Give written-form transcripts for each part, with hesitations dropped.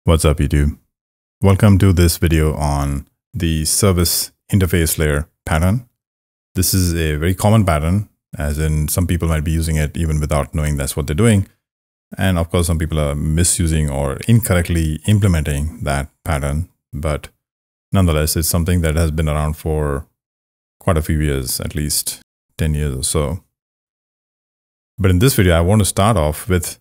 What's up, YouTube? Welcome to this video on the service interface layer pattern. This is a very common pattern, as in some people might be using it even without knowing that's what they're doing. And of course, some people are misusing or incorrectly implementing that pattern. But nonetheless, it's something that has been around for quite a few years, at least 10 years or so. But in this video, I want to start off with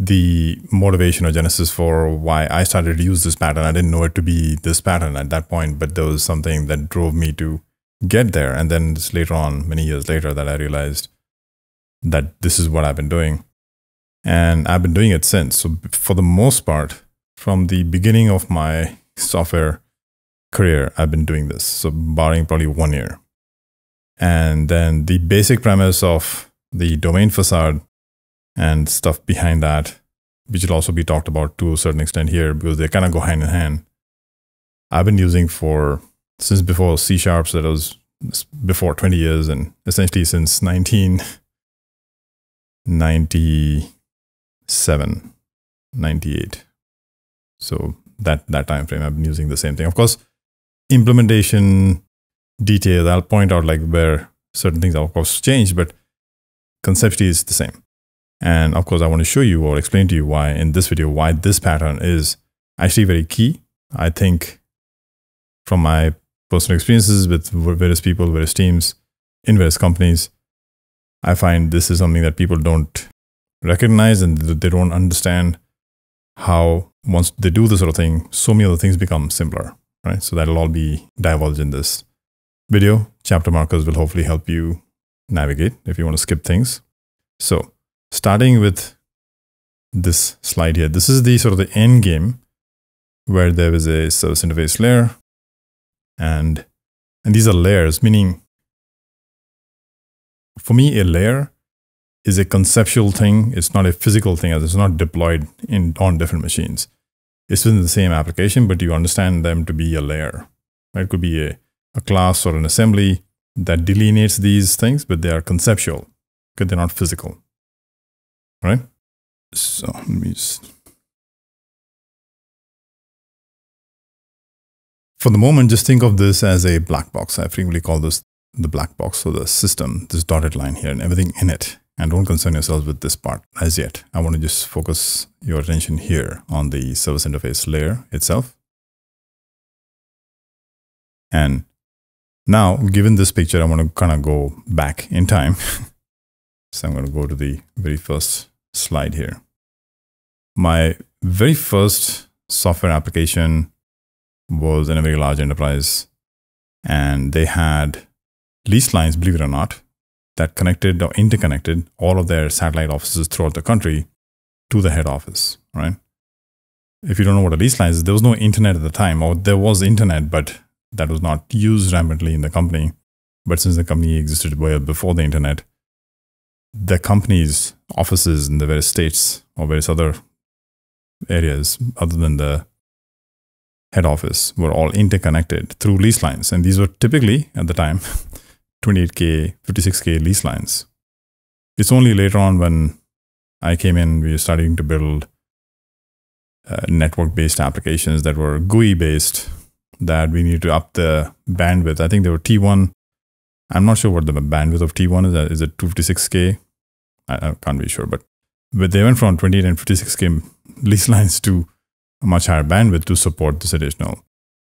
the motivation or genesis for why I started to use this pattern. I didn't know it to be this pattern at that point, but there was something that drove me to get there. And then it's later on, many years later, that I realized that this is what I've been doing. And I've been doing it since. So for the most part, from the beginning of my software career, I've been doing this. So barring probably 1 year. And then the basic premise of the domain facade and stuff behind that, which will also be talked about to a certain extent here, because they kind of go hand in hand, I've been using since before C#, so that was before 20 years, and essentially since 1997, 98. So that time frame, I've been using the same thing. Of course, implementation details, I'll point out like where certain things have of course changed, but conceptually it's the same. And of course, I want to show you or explain to you why in this video, why this pattern is actually very key. I think from my personal experiences with various people, various teams in various companies, I find this is something that people don't recognize and they don't understand how once they do this sort of thing, so many other things become simpler, right? So that'll all be divulged in this video. Chapter markers will hopefully help you navigate if you want to skip things. So starting with this slide here, this is the sort of the end game where there is a service interface layer, and these are layers, meaning for me, a layer is a conceptual thing. It's not a physical thing, as it's not deployed on different machines. It's within the same application, but you understand them to be a layer. Right? It could be a class or an assembly that delineates these things, but they are conceptual because they're not physical. Right? So let me just, for the moment, just think of this as a black box. I frequently call this the black box for the system, this dotted line here and everything in it. And don't concern yourselves with this part as yet. I want to just focus your attention here on the service interface layer itself. And now, given this picture, I want to kind of go back in time. So I'm going to go to the very first slide here. My very first software application was in a very large enterprise, and they had leased lines, believe it or not, that connected or interconnected all of their satellite offices throughout the country to the head office, right? If you don't know what a leased line is, there was no internet at the time, or there was internet, but that was not used rampantly in the company. But since the company existed well before the internet, the company's offices in the various states or various other areas other than the head office were all interconnected through lease lines. And these were typically, at the time, 28K, 56K lease lines. It's only later on when I came in, we were starting to build network-based applications that were GUI-based, that we needed to up the bandwidth. I think they were T1. I'm not sure what the bandwidth of T1 is. Is it 256K? I can't be sure, but they went from 28 and 56K lease lines to a much higher bandwidth to support this additional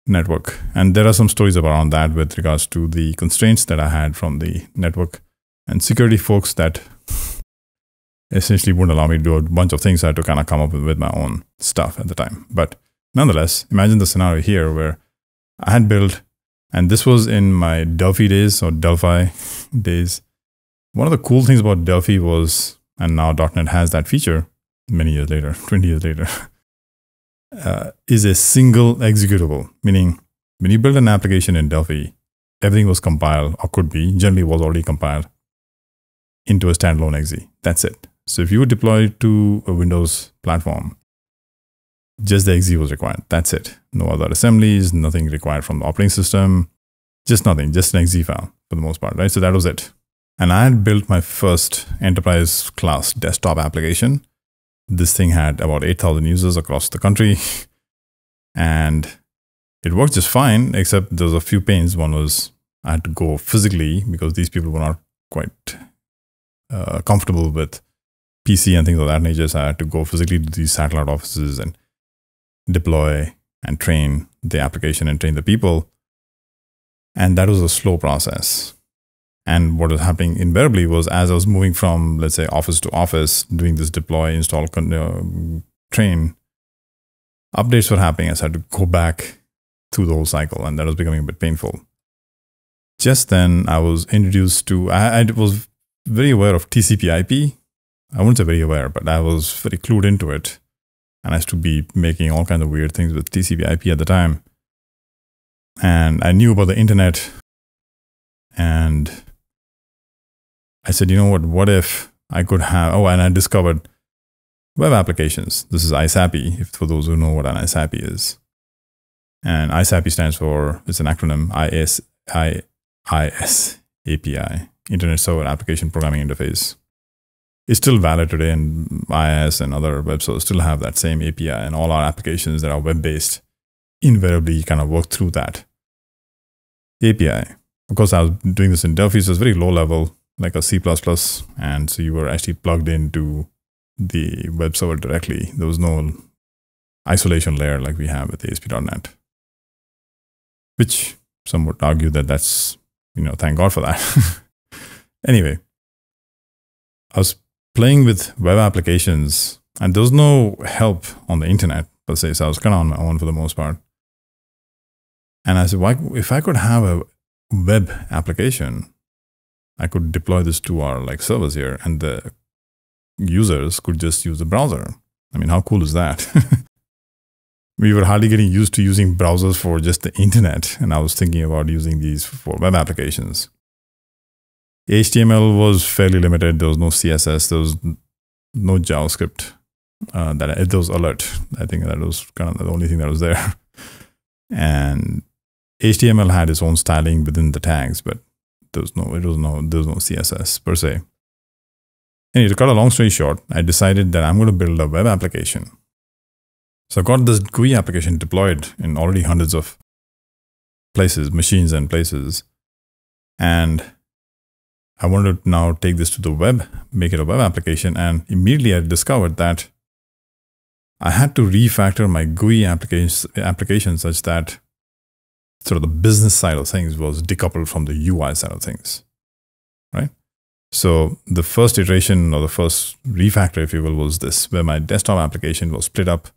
network. And there are some stories around that with regards to the constraints that I had from the network and security folks that essentially wouldn't allow me to do a bunch of things. I had to kind of come up with my own stuff at the time. But nonetheless, imagine the scenario here where I had built, and this was in my Delphi days or Delphi days. One of the cool things about Delphi was, and now .NET has that feature many years later, 20 years later, is a single executable. Meaning, when you build an application in Delphi, everything was compiled, or could be, generally was already compiled, into a standalone exe. That's it. So if you would deploy it to a Windows platform, just the exe was required. That's it. No other assemblies, nothing required from the operating system, just nothing, just an exe file for the most part, right? So that was it. And I had built my first enterprise class desktop application This thing had about 8,000 users across the country. And it worked just fine, except there was a few pains. One was I had to go physically because these people were not quite comfortable with PC and things of that nature. So I had to go physically to these satellite offices and deploy and train the application and train the people. And that was a slow process. And what was happening invariably was, as I was moving from, let's say, office to office, doing this deploy, install, train, updates were happening. I had to go back through the whole cycle, and that was becoming a bit painful. Just then, I was introduced to, I was very aware of TCP/IP. I wouldn't say very aware, but I was very clued into it. And I used to be making all kinds of weird things with TCP/IP at the time. And I knew about the internet. And I said, you know what if I could have, and I discovered web applications. This is ISAPI, for those who know what an ISAPI is. And ISAPI stands for, it's an acronym, IS Internet Server Application Programming Interface. It's still valid today, and IIS and other web servers still have that same API, and all our applications that are web-based invariably kind of work through that API. Of course, I was doing this in Delphi, so it's very low level, like a C++, and so you were actually plugged into the web server directly. There was no isolation layer like we have with ASP.NET, which some would argue that that's, thank God for that. Anyway, I was playing with web applications, and there was no help on the internet per se, so I was kind of on my own for the most part. And I said, if I could have a web application, I could deploy this to our servers here, and the users could just use the browser. I mean, how cool is that? We were hardly getting used to using browsers for just the internet, and I was thinking about using these for web applications. HTML was fairly limited. There was no CSS. There was no JavaScript. There was alert. I think that was kind of the only thing that was there. And HTML had its own styling within the tags, but there was no CSS per se. Anyway, to cut a long story short, I decided that I'm going to build a web application. So I got this GUI application deployed in already hundreds of places, machines and places. And I wanted to now take this to the web, make it a web application. And immediately I discovered that I had to refactor my GUI application such that sort of the business side of things was decoupled from the UI side of things, right? So the first iteration, or the first refactor, if you will, was this, where my desktop application was split up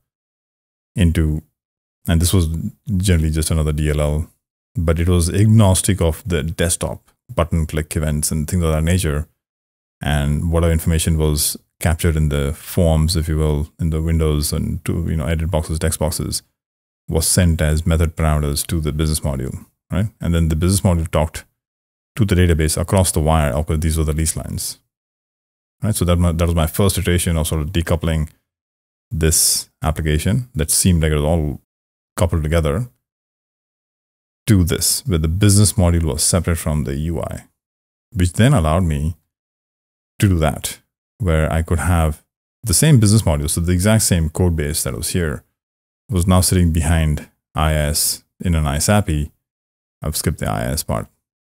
into, and this was generally just another DLL, but it was agnostic of the desktop button click events and things of that nature. And whatever information was captured in the forms, if you will, in the windows and edit boxes, text boxes, was sent as method parameters to the business module, right? And then the business module talked to the database across the wire. Okay, these were the lease lines, right? So that was my first iteration of sort of decoupling this application that seemed like it was all coupled together to this, where the business module was separate from the UI, which then allowed me to do that, where I could have the same business module. So the exact same code base that was here was now sitting behind IIS in an ISAPI. I've skipped the IIS part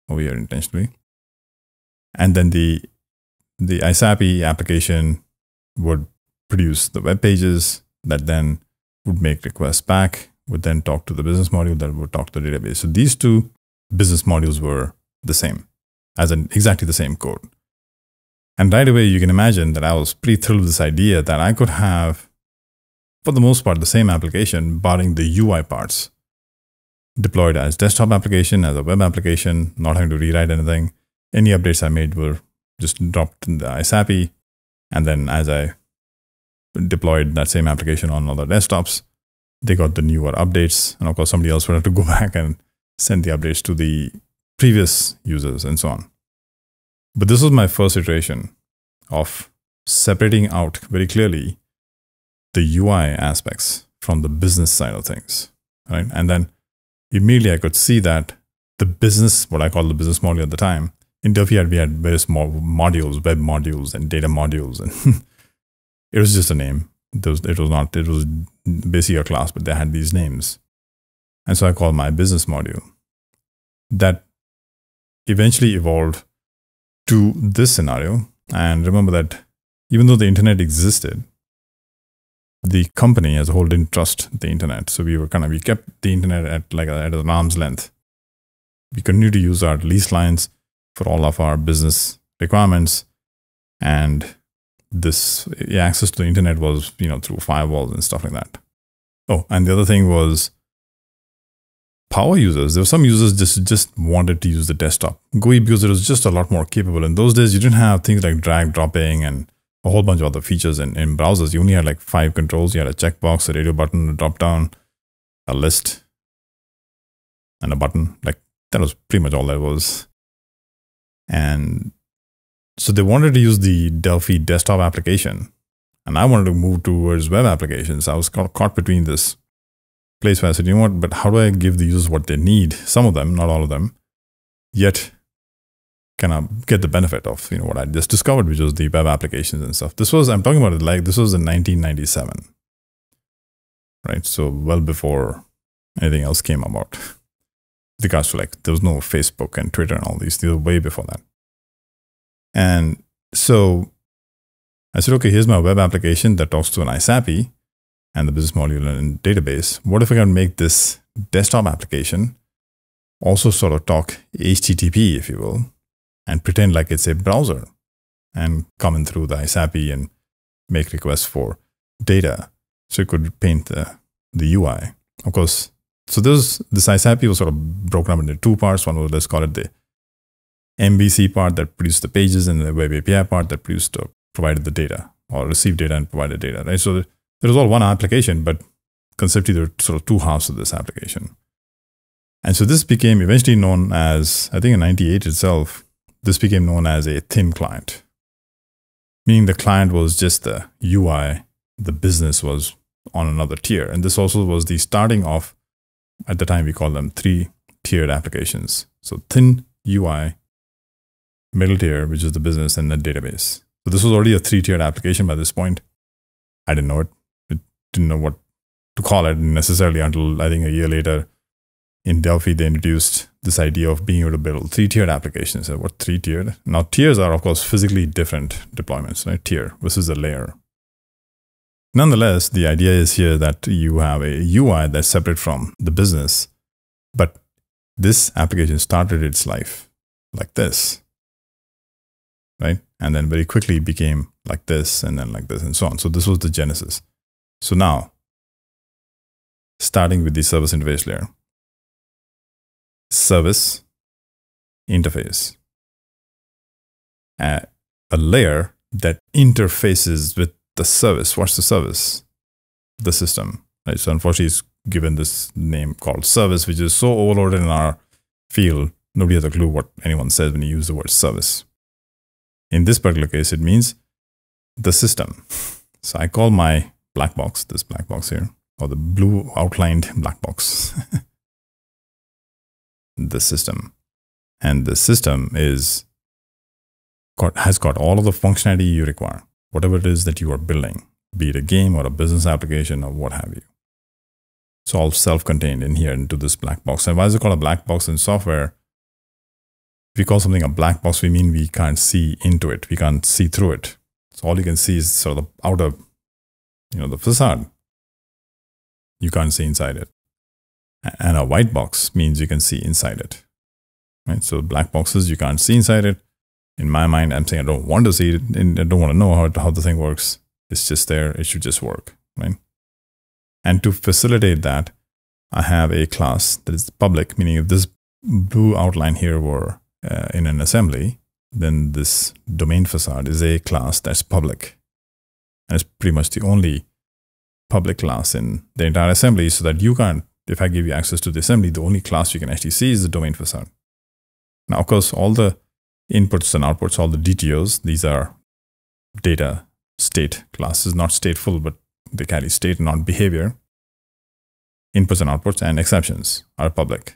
over here intentionally. And then the ISAPI application would produce the web pages that then would make requests back, would then talk to the business module that would talk to the database. So these two business modules were the same, as in exactly the same code. And right away, you can imagine that I was pretty thrilled with this idea that I could have, for the most part, the same application, barring the UI parts, deployed as desktop application, as a web application, not having to rewrite anything. Any updates I made were just dropped in the ISAPI. And then as I deployed that same application on other desktops, they got the newer updates. And of course, somebody else would have to go back and send the updates to the previous users and so on. But this was my first iteration of separating out very clearly the UI aspects from the business side of things, right? And then immediately I could see that the business, what I call the business module at the time, in Delphi we had various modules, web modules and data modules, and it was just a name. It was basically a class, but they had these names. And so I called my business module. That eventually evolved to this scenario. And remember that even though the internet existed, the company as a whole didn't trust the internet. So we kept the internet at an arm's length. We continued to use our lease lines for all of our business requirements. And this access to the internet was, through firewalls and stuff like that. Oh, and the other thing was power users. There were some users just wanted to use the desktop GUI because it was just a lot more capable. In those days, you didn't have things like drag dropping and a whole bunch of other features in browsers. You only had 5 controls. You had a checkbox, a radio button, a drop down, a list, and a button. That was pretty much all there was. And so they wanted to use the Delphi desktop application. And I wanted to move towards web applications. I was caught between this place where I said, you know what, but how do I give the users what they need? Some of them, not all of them, yet can I get the benefit of what I just discovered, which was the web applications and stuff. I'm talking about it this was in 1997, right? So well before anything else came about. Regards to there was no Facebook and Twitter and all these were way before that. And so I said, okay, here's my web application that talks to an ISAPI and the business module and database. What if I can make this desktop application also sort of talk HTTP, if you will, and pretend like it's a browser and come in through the ISAPI and make requests for data. So it could paint the UI. Of course, so this ISAPI was sort of broken up into 2 parts. One was, let's call it the MVC part that produced the pages, and the web API part that produced or provided the data or received data and provided data, right? So it was all one application, but conceptually there were sort of 2 halves of this application. And so this became eventually known as, I think in 98 itself, this became known as a thin client, meaning the client was just the UI, the business was on another tier. And this also was the starting of, at the time we called them 3-tiered applications. So thin UI, middle tier, which is the business, and the database. So this was already a 3-tiered application by this point. I didn't know it. I didn't know what to call it necessarily until I think a year later in Delphi, they introduced this idea of being able to build 3-tiered applications. So what 3-tiered? Now tiers are of course physically different deployments, right? Tier versus a layer. Nonetheless, the idea is here that you have a UI that's separate from the business, but this application started its life like this, right? And then very quickly became like this, and then like this, and so on. So this was the genesis. So now, starting with the service interface layer, service interface, a layer that interfaces with the service. What's the service? The system, right? So unfortunately, it's given this name called service, which is so overloaded in our field, nobody has a clue what anyone says when you use the word service. In this particular case, it means the system. So I call my black box, this black box here, or the blue outlined black box, the system. And the system has got all of the functionality you require, whatever it is that you are building, be it a game or a business application or what have you. It's all self-contained in here into this black box. And why is it called a black box in software? If we call something a black box, we mean we can't see into it. We can't see through it. So all you can see is sort of the outer, the facade. You can't see inside it. And a white box means you can see inside it, right? So black boxes, you can't see inside it. In my mind, I'm saying I don't want to see it, and I don't want to know how the thing works. It's just there. It should just work, right? And to facilitate that, I have a class that is public, meaning if this blue outline here were in an assembly, then this domain facade is a class that's public. And it's pretty much the only public class in the entire assembly, so that you can't, if I give you access to the assembly, the only class you can actually see is the domain facade. Now, of course, all the inputs and outputs, all the DTOs, these are data state classes, not stateful, but they carry state, not behavior. Inputs and outputs and exceptions are public.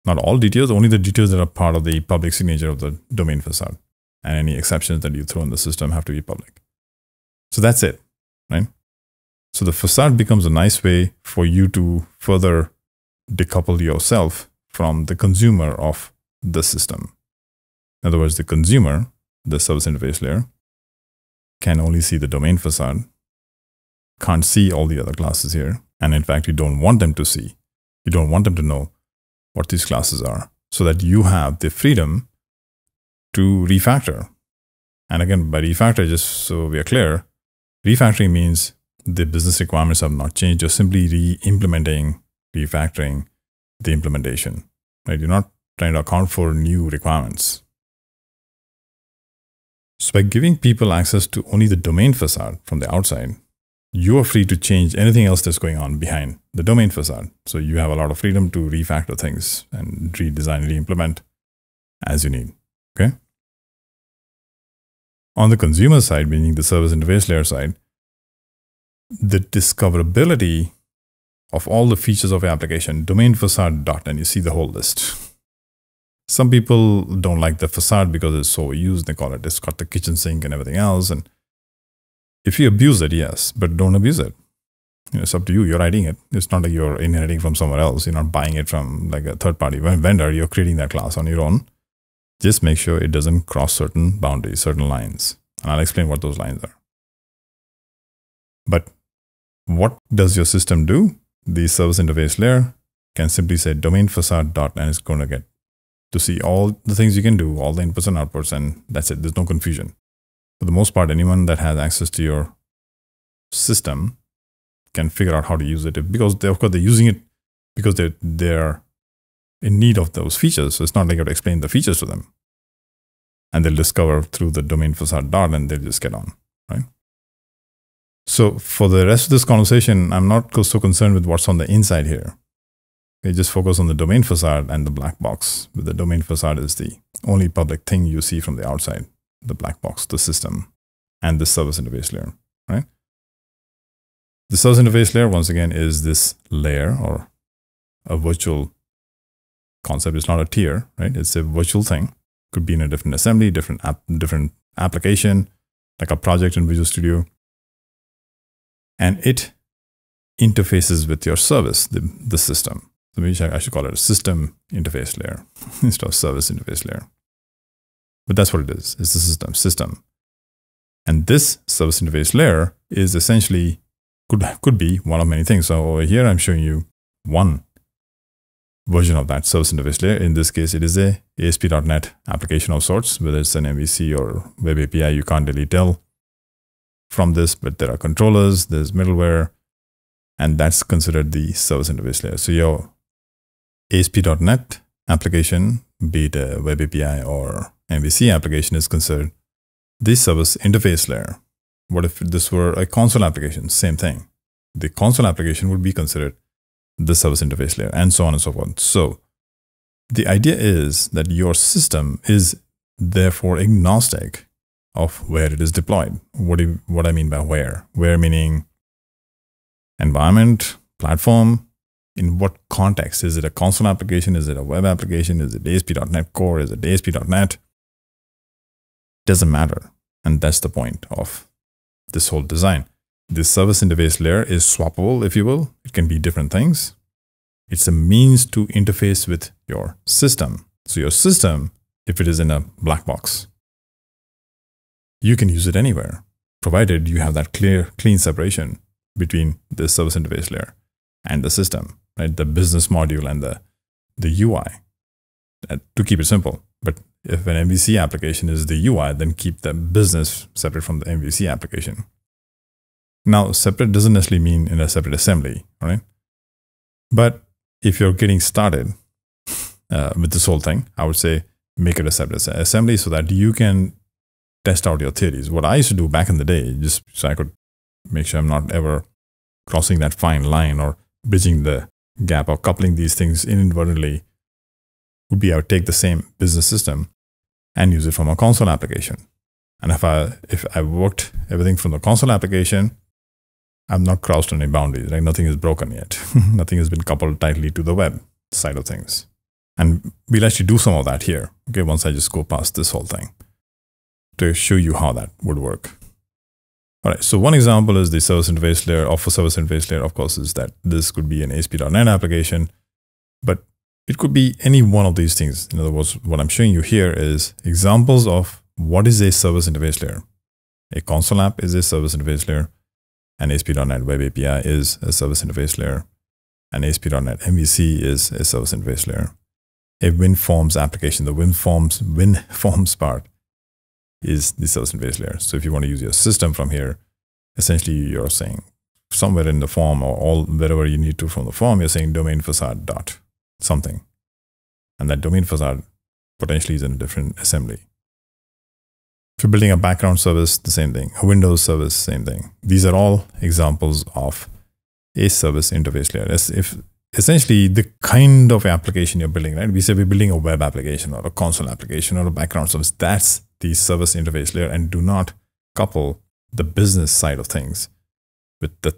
Not all DTOs, only the DTOs that are part of the public signature of the domain facade. And any exceptions that you throw in the system have to be public. So that's it, right? So the facade becomes a nice way for you to further decouple yourself from the consumer of the system. In other words, the consumer, the service interface layer, can only see the domain facade, can't see all the other classes here. And in fact, you don't want them to see. You don't want them to know what these classes are, so that you have the freedom to refactor. And again, by refactor, just so we are clear, refactoring means the business requirements have not changed. You're simply re-implementing, refactoring the implementation. Right? You're not trying to account for new requirements. So by giving people access to only the domain facade from the outside, you are free to change anything else that's going on behind the domain facade. So you have a lot of freedom to refactor things and redesign, re-implement as you need. Okay. On the consumer side, meaning the service interface layer side, the discoverability of all the features of your application, domain facade dot, and you see the whole list. Some people don't like the facade because it's so used. They call it, it's got the kitchen sink and everything else. And if you abuse it, yes, but don't abuse it. It's up to you. You're writing it. It's not like you're inheriting from somewhere else. You're not buying it from like a third-party vendor. You're creating that class on your own. Just make sure it doesn't cross certain boundaries, certain lines. And I'll explain what those lines are. But what does your system do? The service interface layer can simply say domain facade dot, and it's going to get to see all the things you can do, all the inputs and outputs, and that's it. There's no confusion. For the most part, anyone that has access to your system can figure out how to use it, because of course they're using it because they're in need of those features. So it's not like you have to explain the features to them, and they'll discover through the domain facade dot, and they'll just get on, right? So for the rest of this conversation, I'm not so concerned with what's on the inside here. Okay, just focus on the domain facade and the black box. The domain facade is the only public thing you see from the outside. The black box, the system, and the service interface layer, right? The service interface layer, once again, is this layer or a virtual concept. It's not a tier, right? It's a virtual thing. Could be in a different assembly, different application, like a project in Visual Studio. And it interfaces with your service, the system. So maybe I should call it a system interface layer instead of service interface layer. But that's what it is. It's the system. And this service interface layer is essentially, could be one of many things. So over here, I'm showing you one version of that service interface layer. In this case, it is a ASP.NET application of sorts, whether it's an MVC or web API, you can't really tell from this, but there are controllers, there's middleware, and that's considered the service interface layer. So your ASP.NET application, be it a web API or MVC application, is considered the service interface layer. What if this were a console application? Same thing. The console application would be considered the service interface layer, and so on and so forth. So the idea is that your system is therefore agnostic of where it is deployed. What I mean by where? Where meaning environment, platform, in what context? Is it a console application? Is it a web application? Is it ASP.NET Core? Is it ASP.NET? Doesn't matter. And that's the point of this whole design. This service interface layer is swappable, if you will. It can be different things. It's a means to interface with your system. So your system, if it is in a black box, you can use it anywhere, provided you have that clean separation between the service interface layer and the system, right? The business module and the UI, to keep it simple. But if an MVC application is the UI, then keep the business separate from the MVC application. Now, separate doesn't necessarily mean in a separate assembly, right? But if you're getting started with this whole thing, I would say make it a separate assembly so that you can test out your theories. What I used to do back in the day, just so I could make sure I'm not ever crossing that fine line or bridging the gap or coupling these things inadvertently, would be I would take the same business system and use it from a console application. And if I worked everything from the console application, I've not crossed any boundaries, right? Nothing is broken yet. Nothing has been coupled tightly to the web side of things. And we'll actually do some of that here, okay, once I just go past this whole thing to show you how that would work. All right, so one example is the service interface layer. Of a service interface layer, of course, is that this could be an ASP.NET application, but it could be any one of these things. In other words, what I'm showing you here is examples of what is a service interface layer. A console app is a service interface layer. An ASP.NET Web API is a service interface layer. An ASP.NET MVC is a service interface layer. A WinForms application, the WinForms part is the service interface layer. So if you want to use your system from here, essentially you're saying somewhere in the form or wherever you need to from the form, you're saying domain facade dot something. And that domain facade potentially is in a different assembly. If you're building a background service, the same thing. A Windows service, same thing. These are all examples of a service interface layer. If essentially the kind of application you're building, right? We say we're building a web application or a console application or a background service. That's the service interface layer, and do not couple the business side of things with the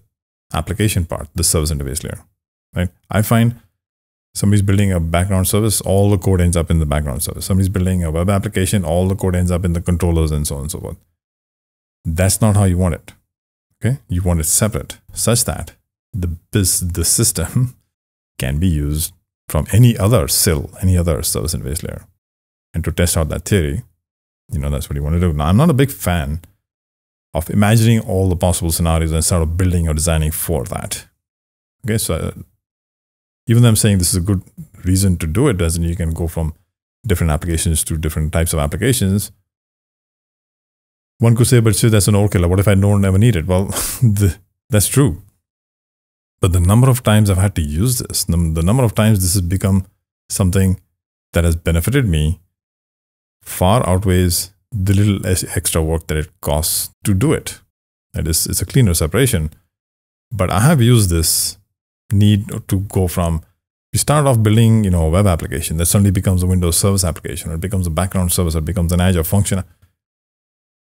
application part, the service interface layer, right? I find somebody's building a background service, all the code ends up in the background service. Somebody's building a web application, all the code ends up in the controllers and so on and so forth. That's not how you want it, okay? You want it separate such that the system can be used from any other SIL, any other service interface layer. And to test out that theory, that's what you want to do. Now, I'm not a big fan of imagining all the possible scenarios and sort of building or designing for that. Okay, so even though I'm saying this is a good reason to do it, doesn't you can go from different applications to different types of applications. One could say, but see, that's an overkill. What if I don't ever need it? Well, that's true. But the number of times I've had to use this, the number of times this has become something that has benefited me far outweighs the little extra work that it costs to do it. That is, it's a cleaner separation. But I have used this need to go from, you start off building, a web application that suddenly becomes a Windows service application, or it becomes a background service, or it becomes an Azure function.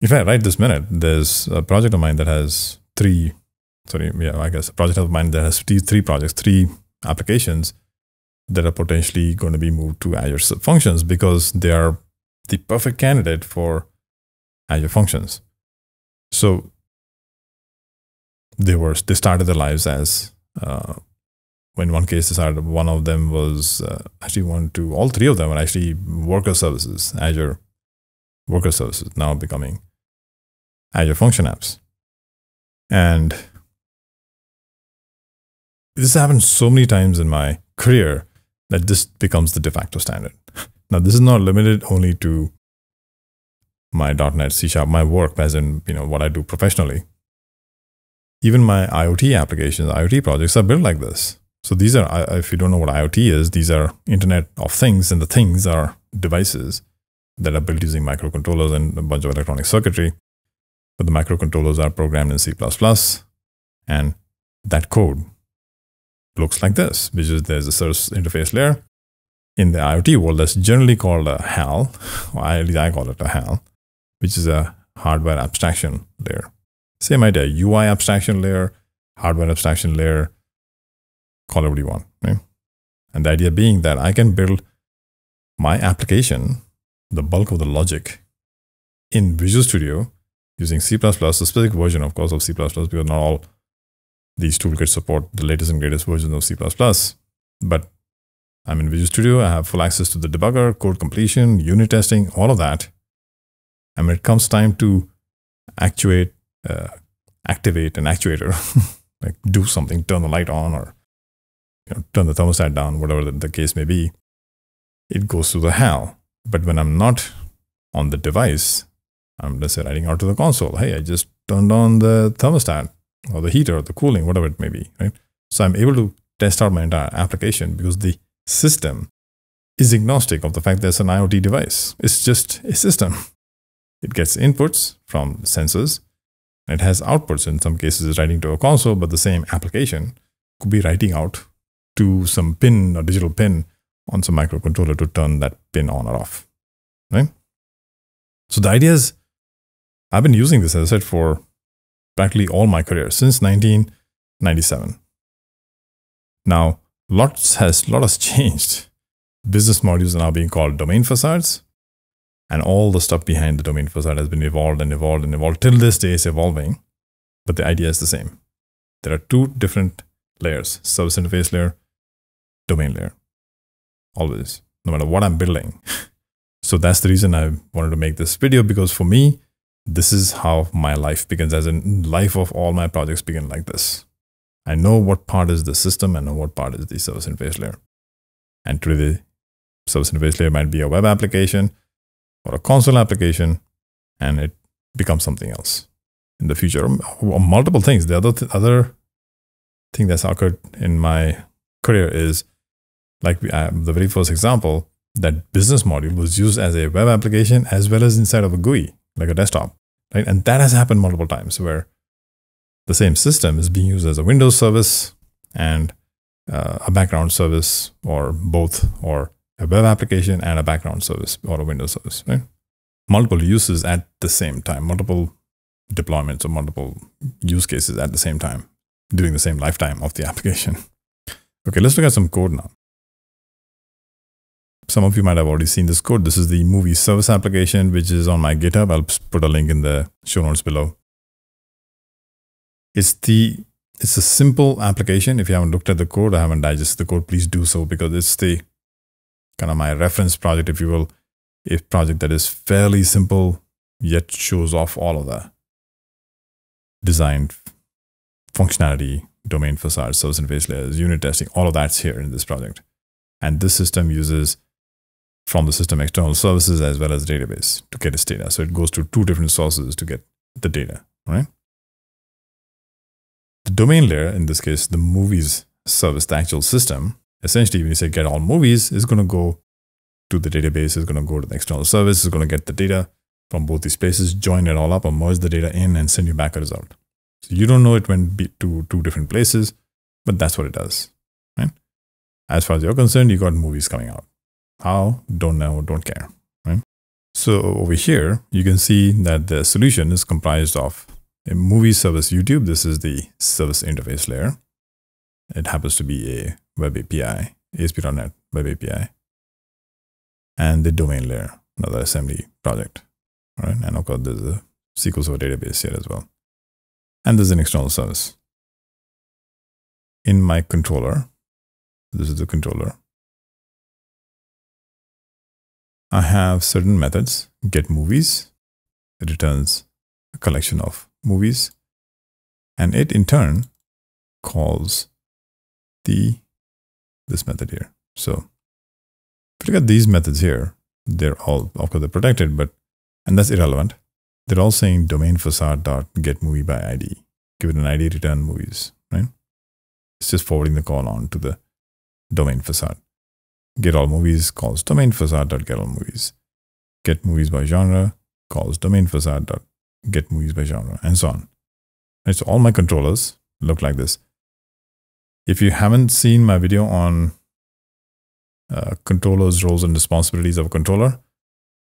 In fact, right this minute, there's a project of mine that has three projects, three applications that are potentially going to be moved to Azure functions because they are the perfect candidate for Azure functions. So they started their lives as, in one case, one of them was all three of them are actually worker services, Azure worker services, now becoming Azure function apps. And this happens so many times in my career that this becomes the de facto standard. Now, this is not limited only to my .NET C#, my work, as in, what I do professionally. Even my IoT applications, IoT projects are built like this. So these are, if you don't know what IoT is, these are Internet of Things, and the things are devices that are built using microcontrollers and a bunch of electronic circuitry. But the microcontrollers are programmed in C++, and that code looks like this, which is there's a service interface layer. In the IoT world, that's generally called a HAL, or at least I call it a HAL, which is a hardware abstraction layer. Same idea, UI abstraction layer, hardware abstraction layer, call it what you want, right? And the idea being that I can build my application, the bulk of the logic, in Visual Studio using C++, a specific version, of course, of C++, because not all these toolkits support the latest and greatest versions of C++. But I'm in Visual Studio, I have full access to the debugger, code completion, unit testing, all of that. And when it comes time to activate an actuator, like do something, turn the light on or turn the thermostat down, whatever the case may be, it goes to the HAL. But when I'm not on the device, I'm let's say writing out to the console, hey, I just turned on the thermostat or the heater or the cooling, whatever it may be, right? So I'm able to test out my entire application because the system is agnostic of the fact that it's an IoT device. It's just a system. It gets inputs from sensors, and it has outputs. In some cases, it's writing to a console, but the same application could be writing out to some pin or digital pin on some microcontroller to turn that pin on or off, right? So the idea is, I've been using this, as I said, for practically all my career since 1997. Now, lot has changed. Business modules are now being called domain facades, and all the stuff behind the domain facade has been evolved and evolved and evolved. Till this day, it's evolving. but the idea is the same. There are two different layers: service interface layer, domain layer. Always, no matter what I'm building. So that's the reason I wanted to make this video, because for me, this is how my life begins, as in life of all my projects begin like this. I know what part is the system and know what part is the service interface layer. And today, the service interface layer might be a web application or a console application, and it becomes something else in the future, or multiple things. The other thing that's occurred in my career is, like the very first example, that business module was used as a web application as well as inside of a GUI, like a desktop, right? And that has happened multiple times, where the same system is being used as a Windows service and a background service, or both, or a web application and a background service or a Windows service, right? Multiple uses at the same time, multiple deployments or multiple use cases at the same time, during the same lifetime of the application. Okay, let's look at some code now. Some of you might have already seen this code. This is the movie service application, which is on my GitHub. I'll put a link in the show notes below. It's a simple application. If you haven't looked at the code, I haven't digested the code, please do so, because it's the kind of my reference project, if you will, a project that is fairly simple, yet shows off all of the design functionality, domain facade, service interface layers, unit testing, all of that's here in this project. And this system uses from the system external services as well as database to get its data. So it goes to two different sources to get the data, right? The domain layer, in this case, the movies service, the actual system, essentially when you say get all movies, is going to go to the database, is going to go to the external service, is going to get the data from both these places, join it all up, or merge the data in and send you back a result. So you don't know it went to two different places, but that's what it does, right? As far as you're concerned, you got movies coming out. How? Don't know, don't care, right? So over here, you can see that the solution is comprised of a movie service YouTube. This is the service interface layer. It happens to be a web API, ASP.NET web API. And the domain layer, another assembly project, right? And of course, there's a SQL Server database here as well. And there's an external service. In my controller, this is the controller, I have certain methods. Get movies, it returns a collection of movies, and it in turn calls this method here. So if you look at these methods here, they're all, of course, they're protected, and that's irrelevant. They're all saying domain facade.get movie by ID. Give it an ID, return movies, right? It's just forwarding the call on to the domain facade. Get all movies calls domain facade.get all movies. Get movies by genre calls domain facade.get movies by genre, and so on. Right, so all my controllers look like this. If you haven't seen my video on controllers, roles, and responsibilities of a controller,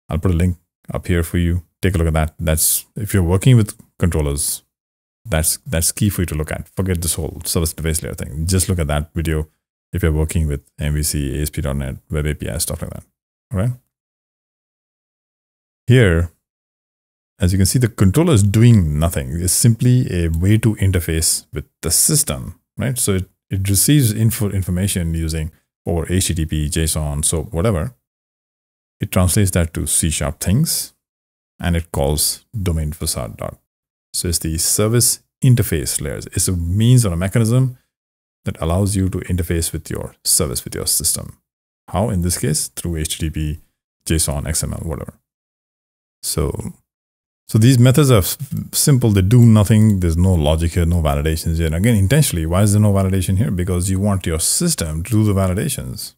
I'll put a link up here for you. Take a look at that. That's, if you're working with controllers, that's key for you to look at. Forget this whole service interface layer thing. Just look at that video if you're working with MVC, ASP.NET, Web API, stuff like that. All right. Here, as you can see, the controller is doing nothing. It's simply a way to interface with the system, right? So it receives information using or HTTP, JSON, SOAP, whatever. It translates that to C# things, and it calls domain facade. So it's the service interface layers. It's a means or a mechanism that allows you to interface with your service, with your system. How? In this case, through HTTP, JSON, XML, whatever. So these methods are simple. They do nothing. There's no logic here, no validations here. And again, intentionally, why is there no validation here? Because you want your system to do the validations.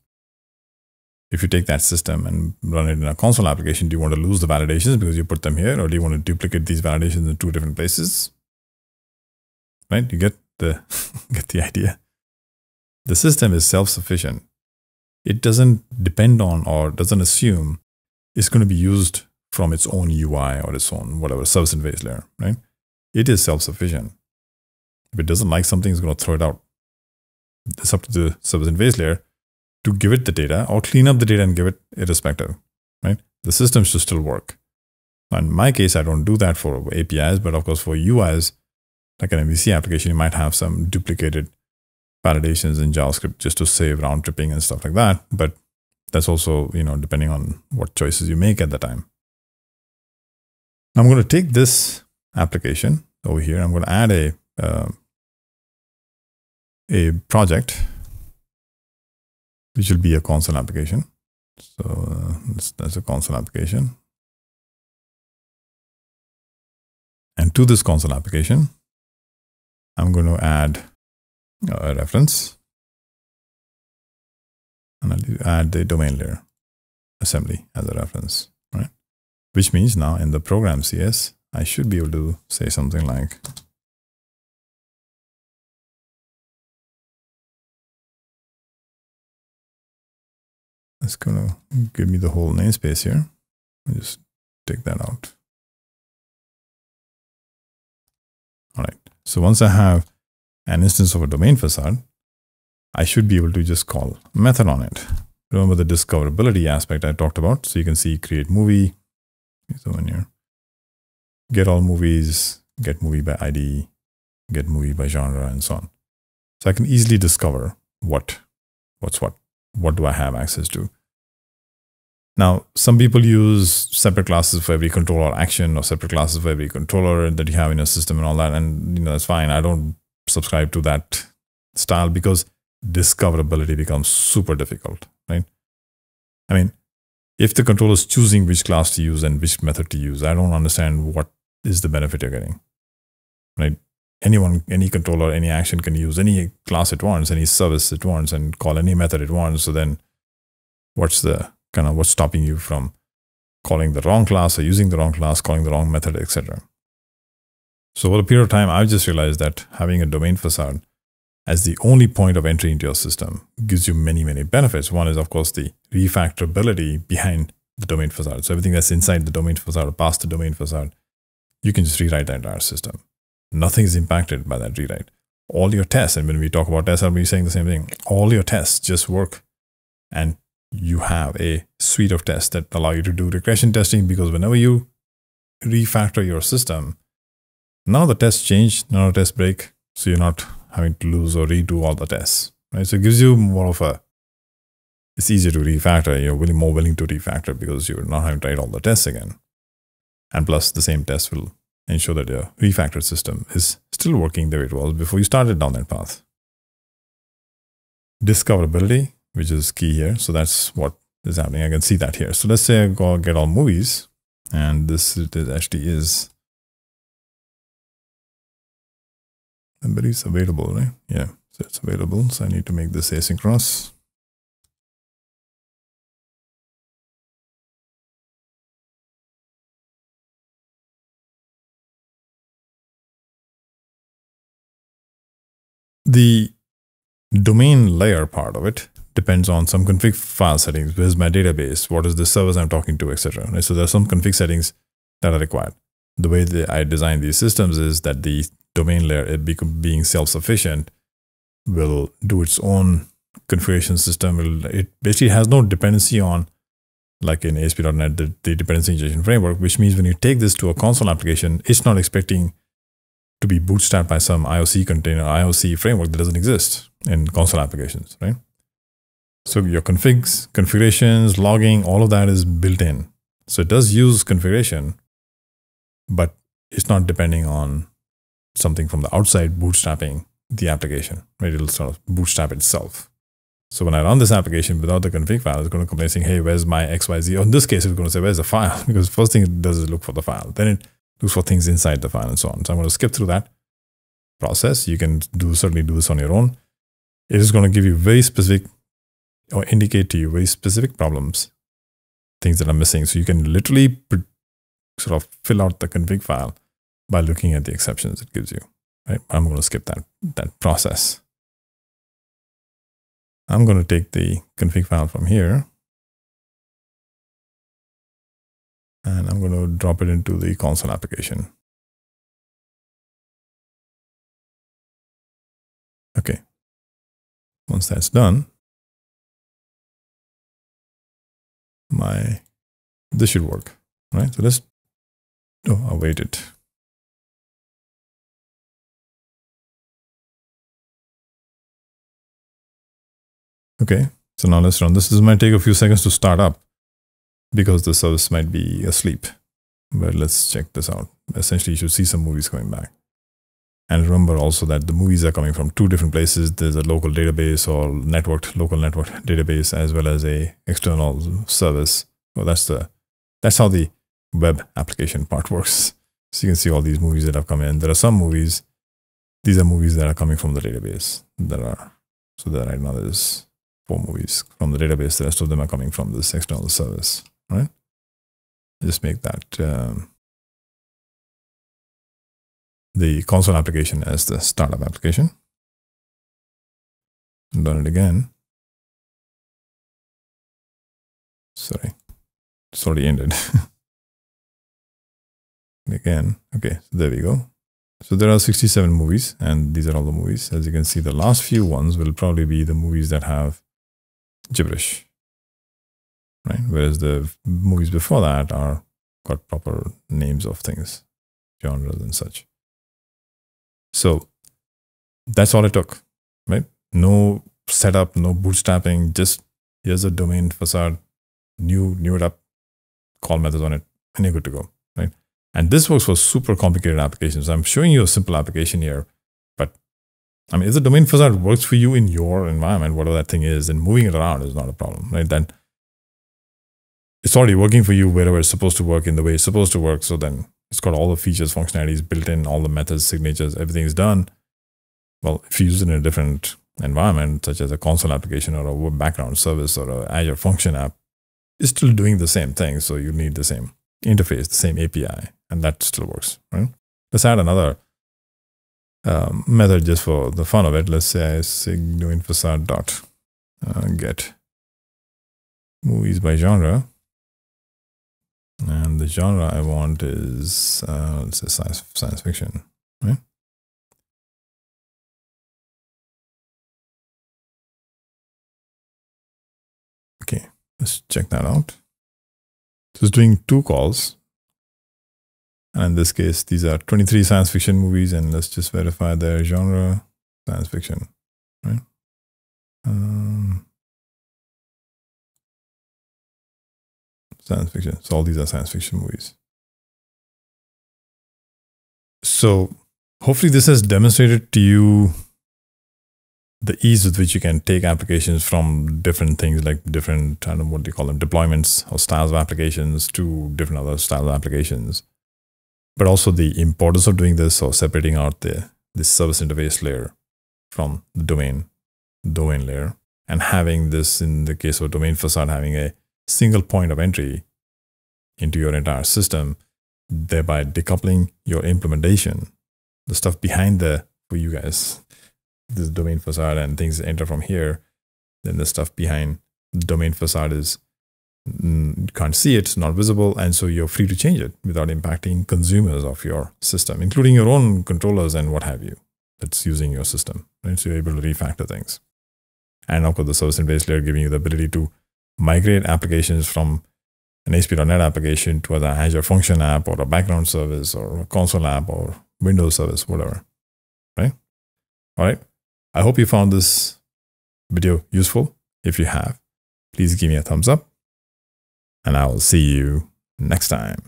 If you take that system and run it in a console application, do you want to lose the validations because you put them here, or do you want to duplicate these validations in two different places? Right? You get the idea. The system is self-sufficient. It doesn't depend on or doesn't assume it's going to be used from its own UI or its own whatever service interface layer, right? It is self-sufficient. If it doesn't like something, it's going to throw it out. It's up to the service interface layer to give it the data or clean up the data and give it irrespective, right? The system should still work. In my case, I don't do that for APIs, but of course for UIs, like an MVC application, you might have some duplicated validations in JavaScript just to save round tripping and stuff like that. But that's also, depending on what choices you make at the time. I'm going to take this application over here. I'm going to add a project, which will be a console application. So that's a console application. And to this console application, I'm going to add a reference. And I'll add the domain layer assembly as a reference, right? Which means now in the program CS, I should be able to say something like, it's going to give me the whole namespace here. I'll just take that out. All right. So once I have an instance of a domain facade, I should be able to just call a method on it. Remember the discoverability aspect I talked about. So you can see create movie. So in here, get all movies, get movie by ID, get movie by genre, and so on. So I can easily discover what's what do I have access to. Now, some people use separate classes for every controller action or separate classes for every controller that you have in your system and all that. And that's fine. I don't subscribe to that style because discoverability becomes super difficult, right? I mean, if the controller is choosing which class to use and which method to use, I don't understand what is the benefit you're getting, right? Anyone, any controller, any action can use any class it wants, any service it wants, and call any method it wants. So then what's stopping you from calling the wrong class or using the wrong class, calling the wrong method, etc. So over a period of time, I've just realized that having a domain facade as the only point of entry into your system gives you many, many benefits. One is, of course, the refactorability behind the domain facade. So everything that's inside the domain facade or past the domain facade, you can just rewrite the entire system. Nothing is impacted by that rewrite. All your tests, and when we talk about tests, I'll be saying the same thing. All your tests just work, and you have a suite of tests that allow you to do regression testing, because whenever you refactor your system, none of the tests change, none of the tests break, so you're not having to lose or redo all the tests, right? So it gives you more of it's easier to refactor. You're really more willing to refactor because you're not having to write all the tests again. And plus, the same test will ensure that your refactored system is still working the way it was before you started down that path. Discoverability, which is key here. So that's what is happening. I can see that here. So let's say I go get all movies, and this actually is, but it's available, right? Yeah, so it's available. So I need to make this asynchronous. The domain layer part of it depends on some config file settings. Where's my database? What is the service I'm talking to, etc. Right? So there's some config settings that are required. The way that I design these systems is that the domain layer, being self-sufficient, will do its own configuration system. It basically has no dependency on, like in ASP.NET, the dependency injection framework, which means when you take this to a console application, it's not expecting to be bootstrapped by some IOC container, IOC framework that doesn't exist in console applications, right? So your configs, configurations, logging, all of that is built in. So it does use configuration, but it's not depending on something from the outside bootstrapping the application, right? It'll sort of bootstrap itself. So when I run this application without the config file, it's going to complain saying, hey, where's my XYZ? Or in this case, it's going to say, where's the file? Because first thing it does is look for the file. Then it looks for things inside the file and so on. So I'm going to skip through that process. You can certainly do this on your own. It is going to give you very specific, or indicate to you very specific problems, things that are missing. So you can literally sort of fill out the config file by looking at the exceptions it gives you. Right? I'm going to skip that process. I'm going to take the config file from here, and I'm going to drop it into the console application. Okay. Once that's done, this should work, right? So I'll wait it. Okay, so now let's run this. This might take a few seconds to start up because the service might be asleep. But let's check this out. Essentially, you should see some movies coming back. And remember also that the movies are coming from two different places. There's a local database or local network database, as well as a external service. Well, that's how the web application part works. So you can see all these movies that have come in. There are some movies. These are movies that are coming from the database. So that right now there's 4 movies from the database. The rest of them are coming from this external service, right? Just make that the console application as the startup application. Run it again. Sorry, it's already ended. Again, okay, so there we go. So there are 67 movies, and these are all the movies. As you can see, the last few ones will probably be the movies that have gibberish, right? Whereas the movies before that are got proper names of things, genres and such. So that's all it took, right? No setup, no bootstrapping, just here's a domain facade, new it up, call methods on it, and you're good to go, right? And this works for super complicated applications. I'm showing you a simple application here, but I mean, if the domain facade works for you in your environment, whatever that thing is, then moving it around is not a problem, right? Then it's already working for you wherever it's supposed to work in the way it's supposed to work. So then it's got all the features, functionalities built in, all the methods, signatures, everything is done. Well, if you use it in a different environment, such as a console application or a web background service or an Azure function app, it's still doing the same thing. So you need the same interface, the same API, and that still works, right? Let's add another method just for the fun of it. Let's say I say domain facade dot get movies by genre, and the genre I want is let's say science fiction, right? Okay, let's check that out. So it's doing 2 calls. And in this case, these are 23 science fiction movies, and let's just verify their genre, science fiction, right? Science fiction. So all these are science fiction movies. So hopefully this has demonstrated to you the ease with which you can take applications from different things, like different, I don't know what do you call them, deployments or styles of applications to different other styles of applications. But also the importance of doing this, or separating out this service interface layer from the domain layer, and having this, in the case of domain facade, having a single point of entry into your entire system, thereby decoupling your implementation, the stuff behind for you guys, this domain facade and things enter from here, then the stuff behind the domain facade is, you can't see it, it's not visible, and so you're free to change it without impacting consumers of your system, including your own controllers and what have you that's using your system, right? So you're able to refactor things. And of course, the service interface layer giving you the ability to migrate applications from an ASP.NET application to an Azure function app or a background service or a console app or Windows service, whatever, right? All right. I hope you found this video useful. If you have, please give me a thumbs up, and I will see you next time.